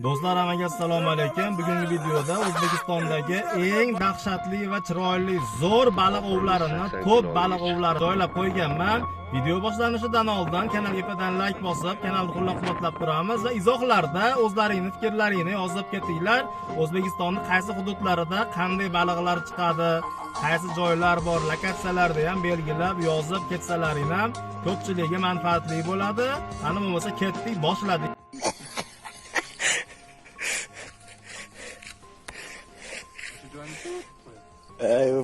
Do'stlar, hammaga assalomu alaykum. Bugungi videoda O'zbekistondagi eng dahshatli va chiroyli zo'r baliq ovlarini, top baliq ovlari joylab qo'yganman. Video boshlanishidan oldin kanalga bittadan like bosib, kanalni qo'llab-quvvatlab turamiz va izohlarda o'zlaringizning fikrlaringni yozib ketinglar. O'zbekistonning qaysi hududlarida qanday baliqlar chiqadi, qaysi joylar bor, lokatsiyalarni ham belgilab yozib ketsalaring ham ko'pchiligiga manfaatli bo'ladi. Qani bo'lmasa ketdik, boshladik.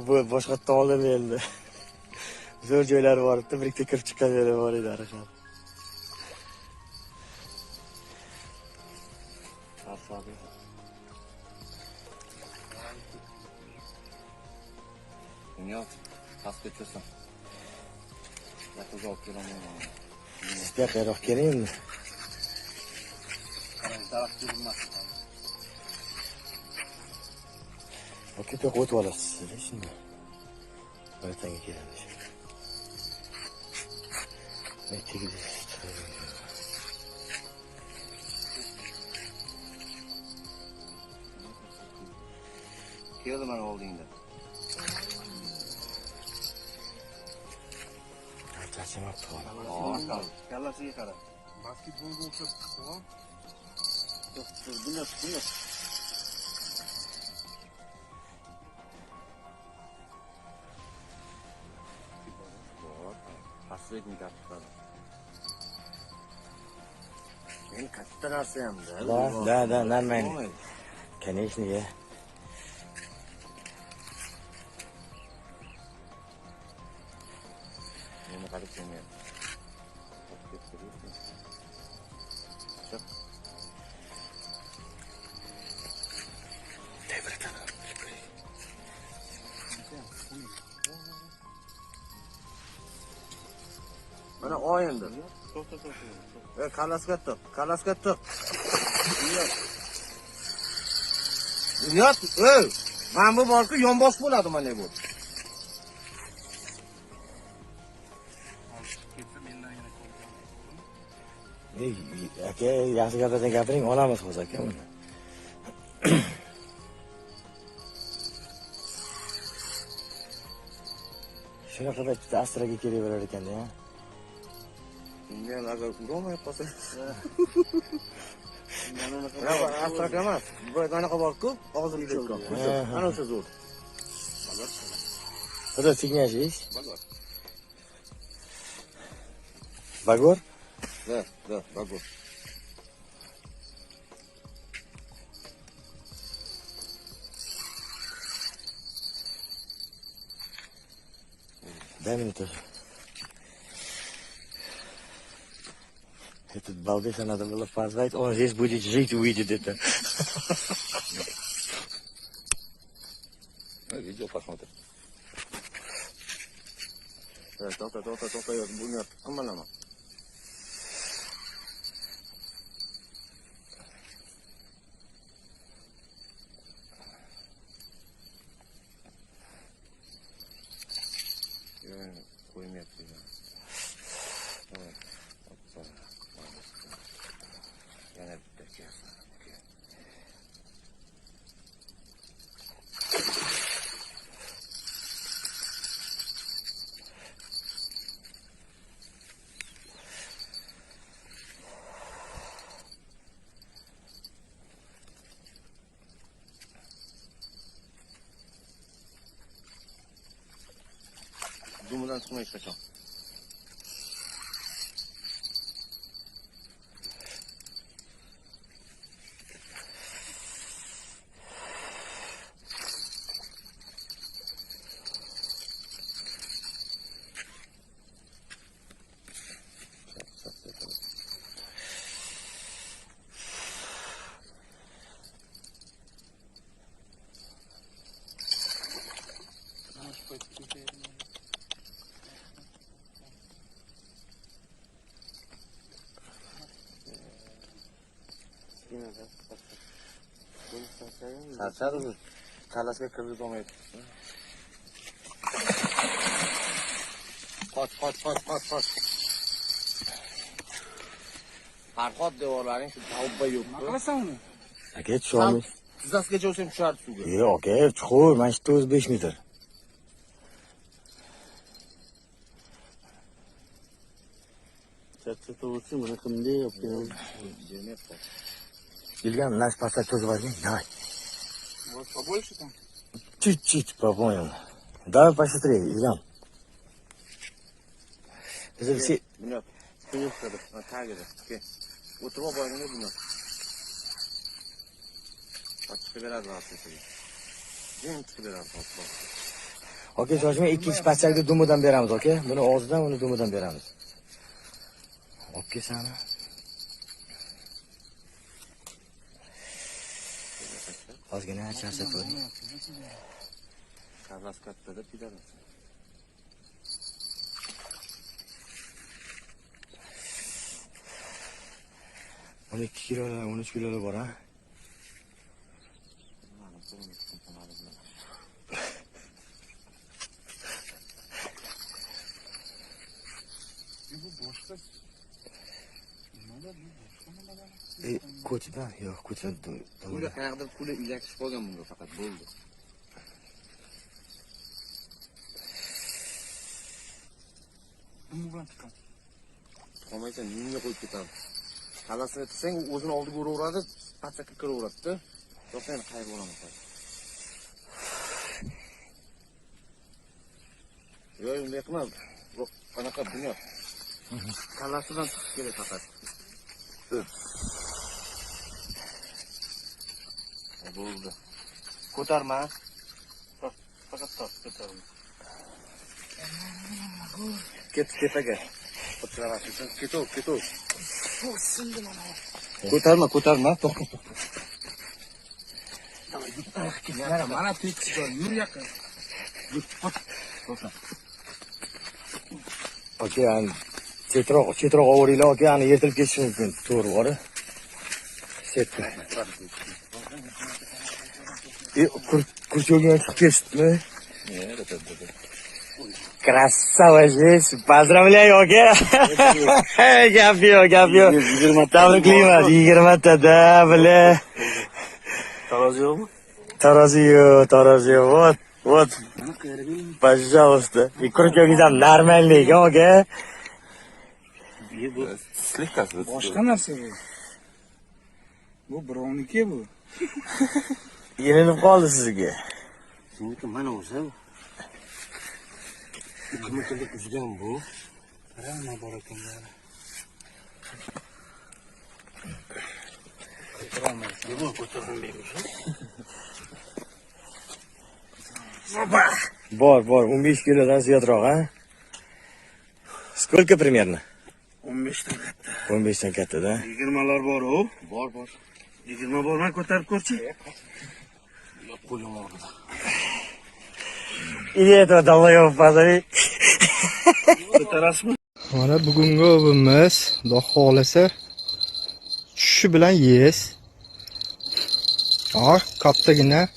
Bu boshqa tomondan endi. Zo'r joylari bor edi, bir ikki kirib chiqqan joylari bor edi harakat. Нет, пасты часа. Я тоже океаном. Isteqroq keling endi. Okey, to'q o'tib olasiz, shunday. Ertaga keladi. Keldi mana oldingda. Charchamabdi bola. Kallasiga qara. Basketbolga o'xshab chiqdi. Bunday. Последний капитан. Men katta narsa ham-da. Da, нормально. Конечно, ya. Meni qarab kelmayapti. Mana o'yindi. To'xta. Kalasga tiq. Yot, mana bu borku yonbosh bo'ladi mana bu. Aka, yaxshi gaplardan gapiring, olamiz hozir aka buni. Shunaqa paytda Astraga kelaverar ekan-da, ya. Men agar urolmay qolsa. Mana Astra emas. Bu qanaqa borku? Og'zimga tushgan. Ana o'sha zo'r. Qada signash. Bagor? Da, bagor. Дай минуту. Этот балбеса надо было позвать, он здесь будет жить, увидит это. Видео посмотрим. To'xta, buni hammalama. Qo'ymayapti. Yana bitta kelsin. Dumadan chiqmay hech qachon. Sarchadi, kalasga kirib olmaydi. Qoch. Farhod devorlaring shu tavba yo'q. Nima qilasan uni? Aka tusholmaysiz. Tizzasigacha olsam tushardi suvga. Yo'q aka, chuqur, mana shu yerda o'zi 5 metr. Chatta to'g'risi buni kimda yopgan? Ilgam наш поставь тоже возьми. Давай. Вот побольше там? Чуть-чуть, по-моему. Давай посмотри, Ilgam. Biz все Buni quyuqdir, tagida. O'tirib olganda buni. Chiqib beradi aslida. Jim chiqib beradi hozir. Okey, shoshmay ikkinchi pachakni dumidan beramiz, okey? Buni og'zidan, uni dumidan beramiz. Olib kelsana. Ozgina charchatib qo'ying. Kavlas kattada pidani. 12 kilolar, 13 kilolar bor, ha? Bu boshqa. Nimada bu boshqa nimadan? Ko'chada, yo'q, ko'chada. Kula qayerdir kula ilakishib qolgan bunga faqat bo'ldi. Umuman chiqqan. Qolmaysan, nima qo'yib ketaman. Kalasini tursang, o'zini oldiga uraveradi, pachakka kiraveradi-da. Yo'q, endi qayerga boraman hozir. Yo'q, unday qilma. Qanaqa buni yo'q. Kalasidan chiqish kerak faqat. Bo'ldi. Ko'tarma. Faqat ko'tarma. Ket tepaga. O'tirarasiz. Ketu. Ko'tarma, to'xta. Mana tekis bor, yur yaqin. Okey, ani chetroq ovuringlar, okey, ani yetilib ketishi mumkin. To'g'ri, bor. Setka. Kurchogini chiqib ketdimi? Красава здесь. Поздравляю, окей? Gap yo'q. Tabriklayman. 20 tada, bile. Tarozi yo'qmi? Tarozi yo'q. Вот. Пожалуйста. И kurchogingiz ham normalniy, okey? Слегка. Boshqa narsa bu. Bu birovniki bu. Yelinib qoldi sizga. Sizniki mana o'zi. Kimnikilik uzgan bu? Qarama bor ekan yana. Bor, 15 kilodan ziyodroq, ha? Сколько примерно? 15 dan katta. 15 dan katta, da? 20lar bor-ku. Bor. 20 bormay ko'tarib ko'rchi. Yo'q, qo'lim og'ridi. И этого давай позови. Ko'tarasizmi? Mana bugungi ovimiz, Xudo xolasa, tushishi bilan yes. Kattagina.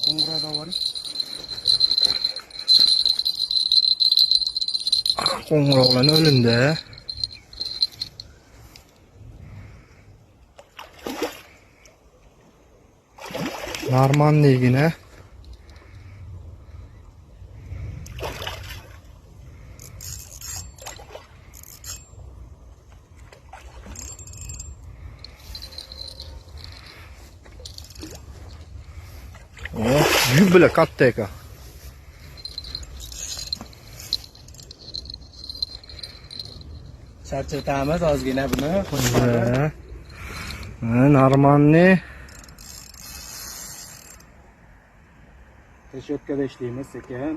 Qo'ng'irada oling. Qo'ng'iroqlarni o'lindi. Normalniygina. Jubla katta ekan. Charchatamiz ozgina buni. Normalniy. Reshetkada ishlaymiz ekan.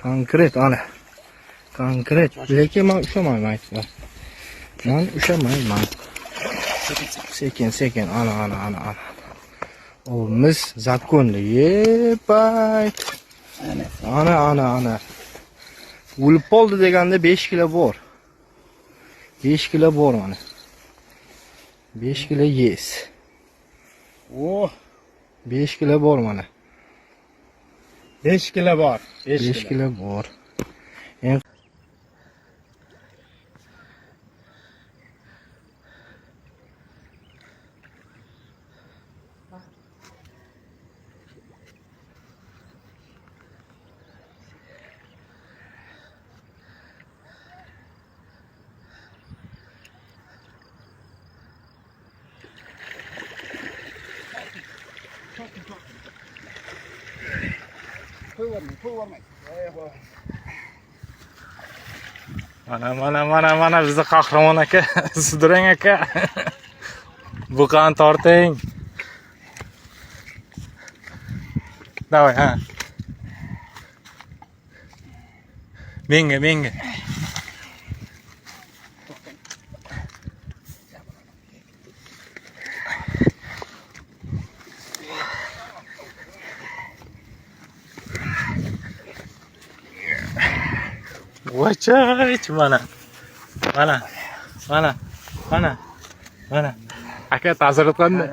Konkret ana. Konkret. Lekin men ushamayman aytiblar. Men ushamayman. Sekin, ana. Ovimiz zakonli. Yepay. Ana. O'lib qoldi deganda 5 kilo bor. 5 kilo bor mana. 5 kilo yes. Oh, 5 kilo bor mana. 5 kilo bor. 5 kilo bor. Eng mana bizni qahramon aka, Sudrang aka. Buqani torting. Davay, ha. Menga. Voch, mana. Aka ta'zirat qanday?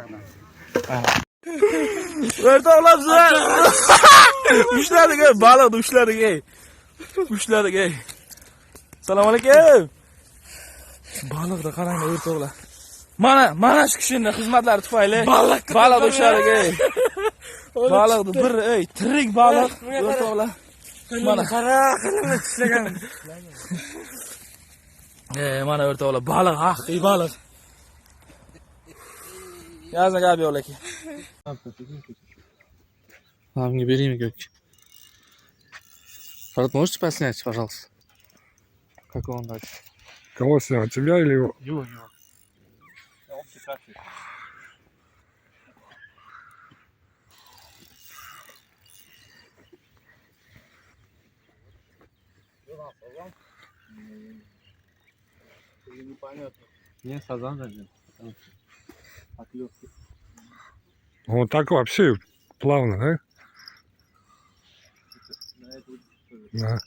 O'rtoqlar, ushladik, baliqni ushladik. Assalomu alaykum. Baliqni qarang o'rtoqlar. Mana shu kishining xizmatlari tufayli baliq ushladik. Baliqni bir tirik baliq o'rtoqlar. Mana qara qilinib tishlagan. Mana o'rtoqlar, baliq, haqiqiy baliq. Yazın abi yo'l aka. Мне бери мне как. Брат, можете поснять, пожалуйста? Как он дальше? Кого снял, тебя или его? Его. Не, сазан один. Вот так вообще плавно, да? Да.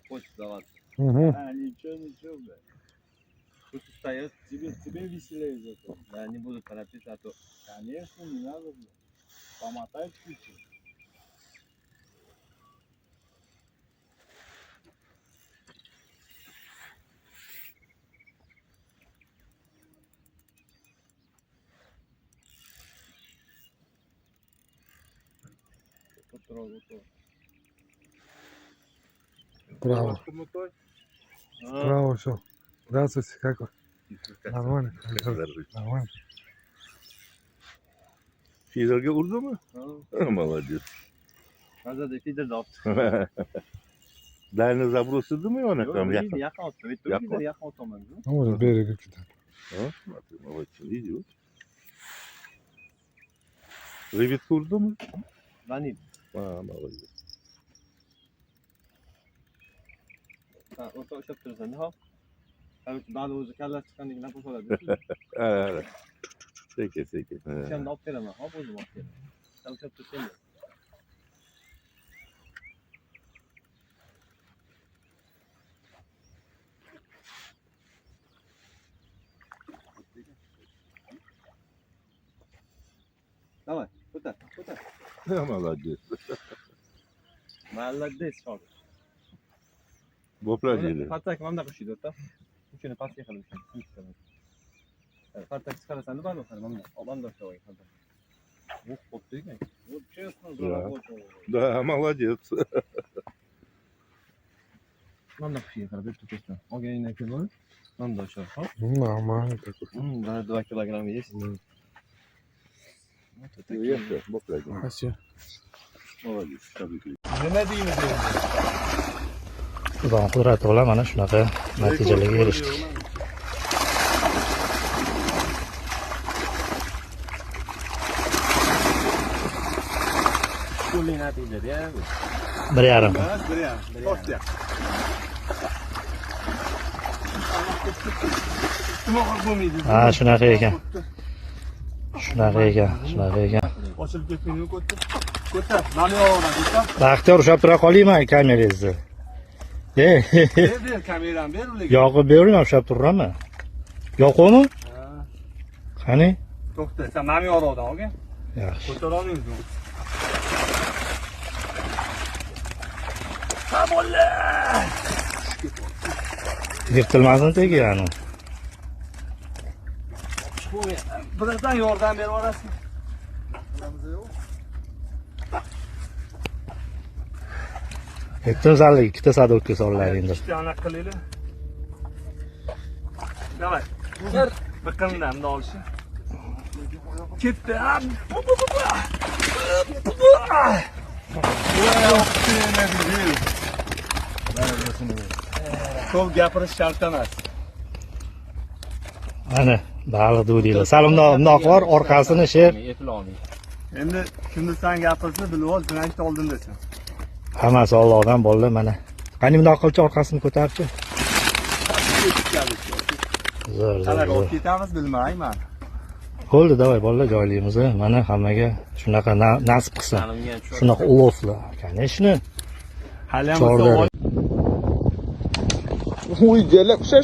Хочешь сдаваться? Угу. Ничего, блядь. Тут стоят, тебе веселее зато. Я не буду торопиться, а то... Конечно, не надо, блядь. Помотай птицу. Право. Право, все. Здравствуйте, как вы? Нормально. Нормально. Fiderga urdimi? Молодец. Nazarda fider da otdi. Dayni забросилдimi yona Yo'q, tam yaqin yaqin. yaqin otdi. Bitta Yaqin? fider yaqin otaman. Ну, берега кидай. Ha? Молодец, видишь? Rivitga urdimi? Vanil. Ha, молодец. Ha, o'rta ushlab turasan, hop. Bali o'zi kallasi chiqqandek nafas oladi. Ha. Sekin. Ha. O'shamni olib beraman, hop o'zim olib beraman. Sen ushlab tursang. Давай, ko'tar. Ha, молодец. Молодец, hozir. Bo'plar deydi. Patak mana bunaqa ishlaydi o'rta. Uchini pastga qilib ishlaydi. Patak chiqarasan deb mana mana obanda shoy qildi. Bu xuddi ekan. Bu честно заработал. Да, молодец. Mana bunaqa qilib deb tutishdi. Olganingdan keyin bo'ldi. Mana shoy, xo'p? Нормально такой. Mana 2 kilogramm есть. Yaxshi, bo'plar. Молодец. Tabriklayman. Nima deymiz endi? Xudoning qudrati bilan mana shunaqa natijalarga erishdik. Pulli natijada ya. 1,5. To'xta. Ha, shunaqa ekan. Shunaqa ekan. Ochilib ketmaydi ko'tdi. Ko'ta, mani yo'g'on Baxtiyor ushlab tura qolayman kamerangizni. ber kamerani ber ularga. Yoqib bering, ushlab turaman. Yoqoqmi? Qani? To'xta, sen mani yo'g'ondan olgin. Yaxshi. Ko'tara olmaysiz. Yirtilmasin tegani. Birazdan yordam berib olasiz. Aytdim zalga ikkita sadokka sollaring endi. İşte ana qilinglar. Davay. Bir biqindan olshi. Ketdi. Ko'p gapirish shart emas. Mana baliq dudinglar. Salimda bundoq bor, orqasini shep. Endi kimni san gapirsa bilib ol, birinchi oldindasan. Hammasi Allohdan bo'ldi mana. Qani bundoq qilchi orqasini ko'tarchi. Zo'r, Qanaqa zo'r. olib ketamiz bilmayman. Bo'ldi, davay bolalar joylaymiz. Mana hammaga shunaqa nasib qilsin. Shunaqa ulovlar. Конечно. Hali ham Chordar. Uy, jala, shar.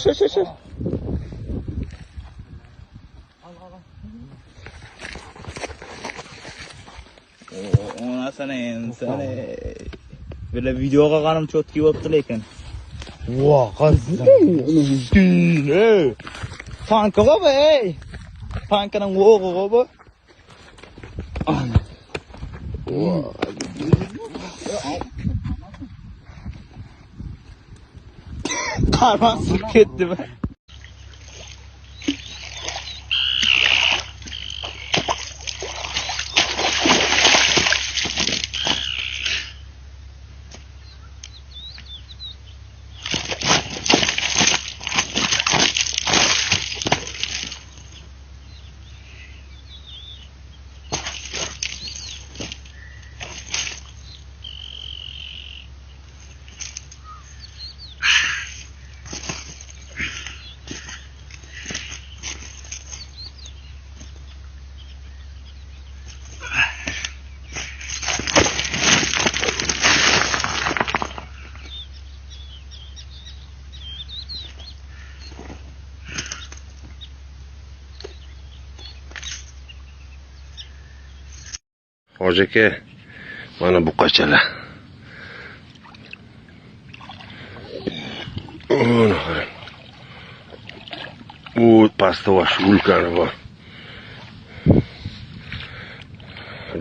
Onasini endi böyle videoga qaram cho'tki bo'libdi lekin. Vo, qazin. Tanka bu, ey. Tankaning o'g'i bu. Qarmasi ketdi bu. Hoji aka, mana bu qachalar. Ona qarang. U pastda vash vulkani bor.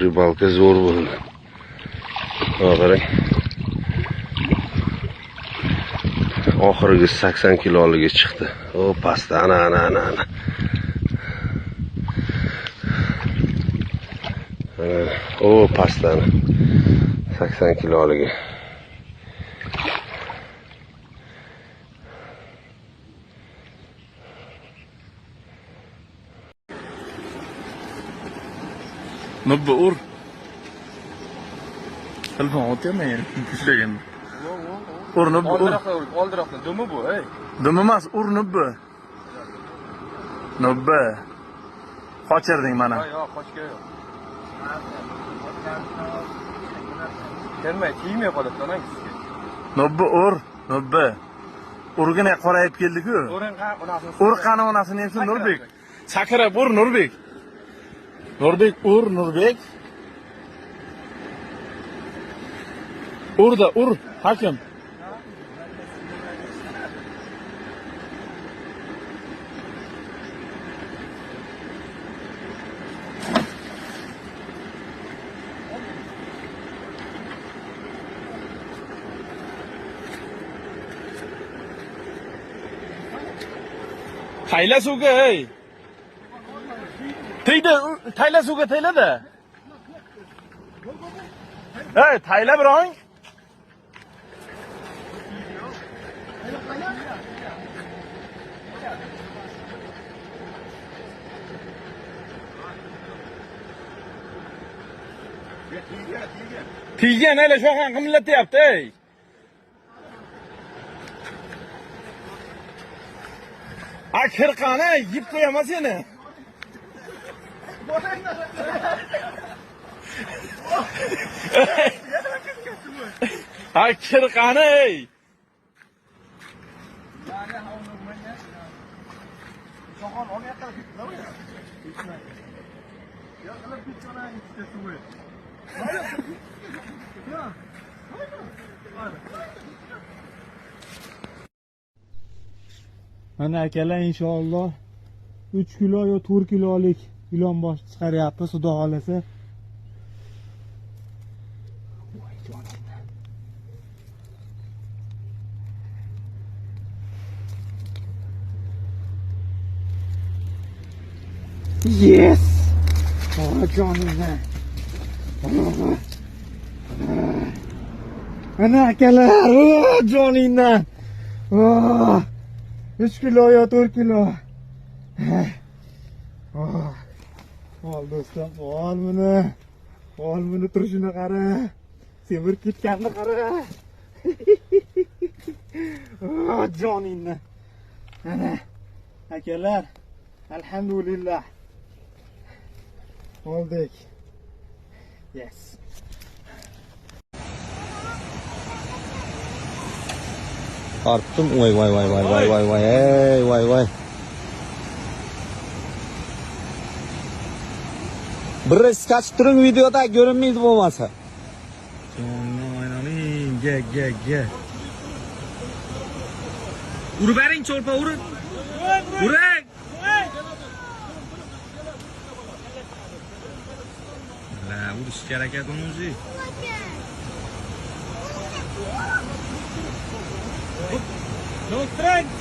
Ribalka zo'r bo'ldi. Ha qarang. Oxirgi 80 kiloliga chiqdi. O pastda ana. O pastani 80 kiloliga. Nubba ur. Telefon o'tmaydi. Ishlagan. Ur nubba ur. Oldiroqda dumi bu, ey. Dumi emas, ur nubba. Nubba. Qochirding mana. Yo'q, qochga yo'q. Kelmay, kiyimga qolibdi onang sizga. Nubba ur, nubba. Urgina qorayib keldi-ku. Ur qani onasini yemsin Nurbek. Chaqirib ur Nurbek. Nurbek ur Nurbek. Urda, ur, hakim. Tayla suvga, ey. Tegdi, tayla suvga tayladi. Hey, tayla biroing. Tiygan hele şu an qimillatyapti, ey. Ha, kirqani yeb qo'yaman seni. Ha, kirqani, ey. Mana akalar inshaalloh 3 kilo yo 4 kilolik ilon bosh chiqaryapmiz, xudo xolasa. Yes! Oh, jonimga. Mana akalar, oh, joningdan. Oh, 3 kilo yo 4 kilo. Oh. Ol do'stim, ol buni. Ol buni turishini qara. Semirib ketganini qara. Oh, joningdan. Mana akalar, alhamdulillah. Oldik. Yes. Arttım. Vay vay vay vay vay vay vay. Ey vay vay. Bir kaçıp turun videoda görünmeydi olmasa. Aynaning, ge. Urib bering, cho'rpa urib. Uring. La, urish kerak edi o'zi. No strength.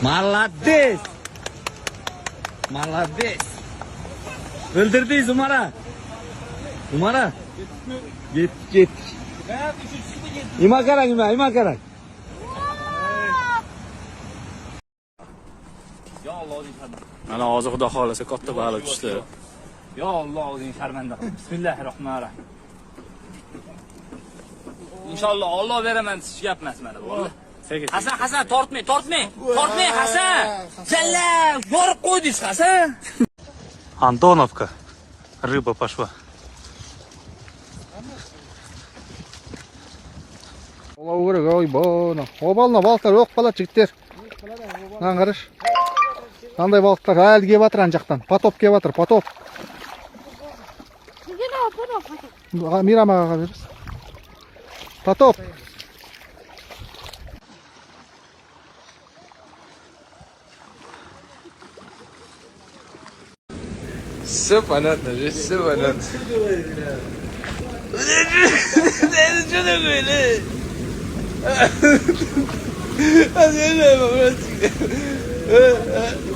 Молодец! Молодец! Öldürdünüz Umara. Umara. Git. İma karak, ima karak. Mana hozir xudo xolasa katta baliq tushdi. Ya Allah o'zing sharmanda qil. Bismillahirrohmanirrohim. İnşallah Allah beraman siz gap emas mana bu. Hasan tortmay Hasan. Jalla, yorib qo'ydingiz Hasan. Антоновка. Рыба пошла. Ola керек, ой, бана. Обална балықтар жоқ бала жігіттер. Мынаны қарашы. Қандай балықтар әлі келіп жатыр ана жақтан. Потоп келіп жатыр, потоп. Мирамаға беріңіз. Потоп. Все понятно, здесь все понятно.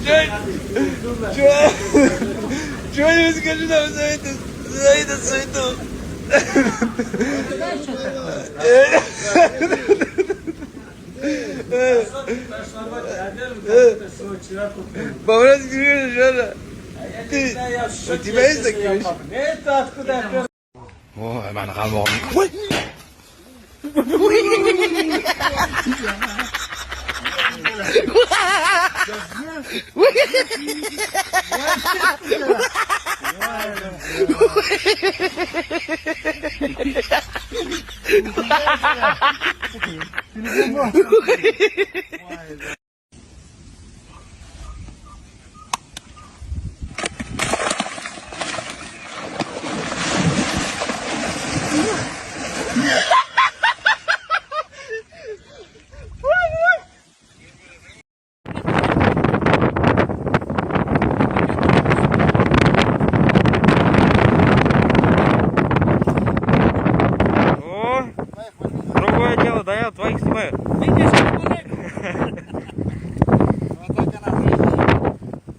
Это что такое, Чего-нибудь скажи нам за это суету. По-братски говоришь, Жора. У тебя есть такие вещи? Это откуда? Ой, man qalmog'im.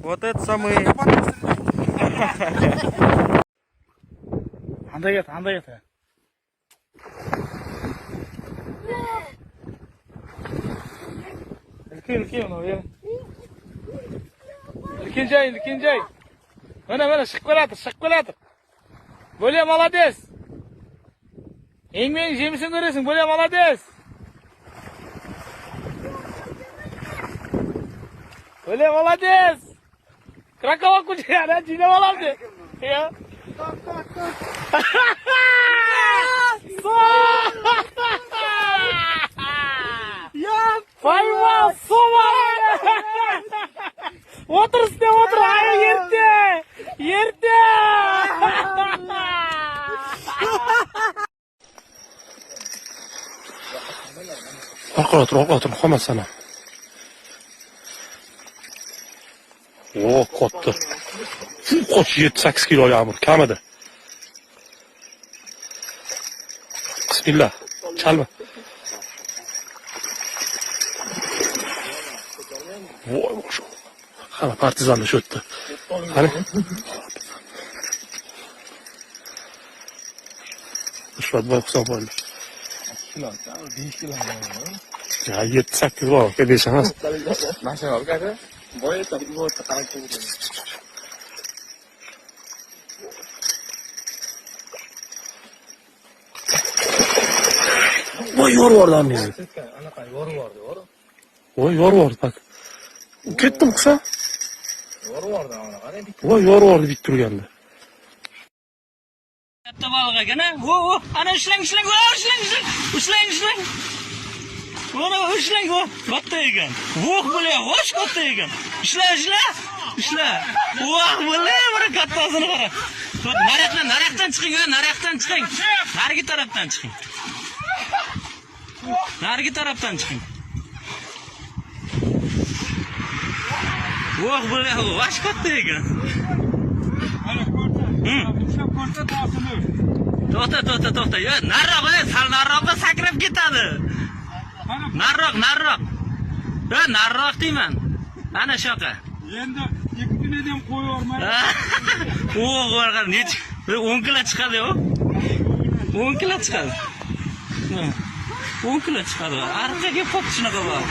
Вот это самый. Андай ket. Ilkin uni ber. Ilkin joy. Mana chiqib keladir. Bo'lya молодец. Eng men jemisini ko'rasan, bo'lya молодец. Bo'lya молодец. Krakova ko'chada jinab oladi. Ya. Payvon, so'ma. O'tir, ay yerda. Orqaga tur, hamma sana. O, katta. Qo'sh 7-8 kilo yağmur, kamida. Bismillah. Chalma. Voy, maşallah. Hamma partizanlar shu yerda. Qani? Ushlat boy hisob bo'ldi. Ya 7-8 kilo, deysiz. Mashina olib keldi. Boyatda qarab keldi. Voy, yorvordan bizni. Anaqa yorvordi. Voy, yorvordi bak. Ketdim qisa. Yorvordi anaqa. Voy, yorvordi bit turganda. Katta baliq ekan, ana ishlang. Mana ishlang, katta ekan. Voh bo'la, vosh katta ekan. Ishla. Voh bo'la, mana kattasini qara. Naraqdan chiqing. Narigi tarafdan chiqing. Voh bo'la, vosh katta ekan. To'xta. Yo, sal nariroqqa sakrab ketadi. Nariroq. Yo, nariroq deyman. Ana shu yoqqa. Endi 2 kundan ham qo'yorman. O'g'il, nech 10 kilo chiqadi-ku. 10 kilo chiqadi. 10 kilo chiqadi. Arqaga pop shunaqa bor.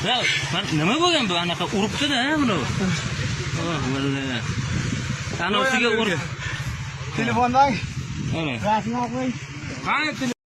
Ya, nima bo'lgan bu? Anaqa uribdi-da, buni. Vallahi. Tanosiga urib. Telefondan Mana. rasmini qo'y.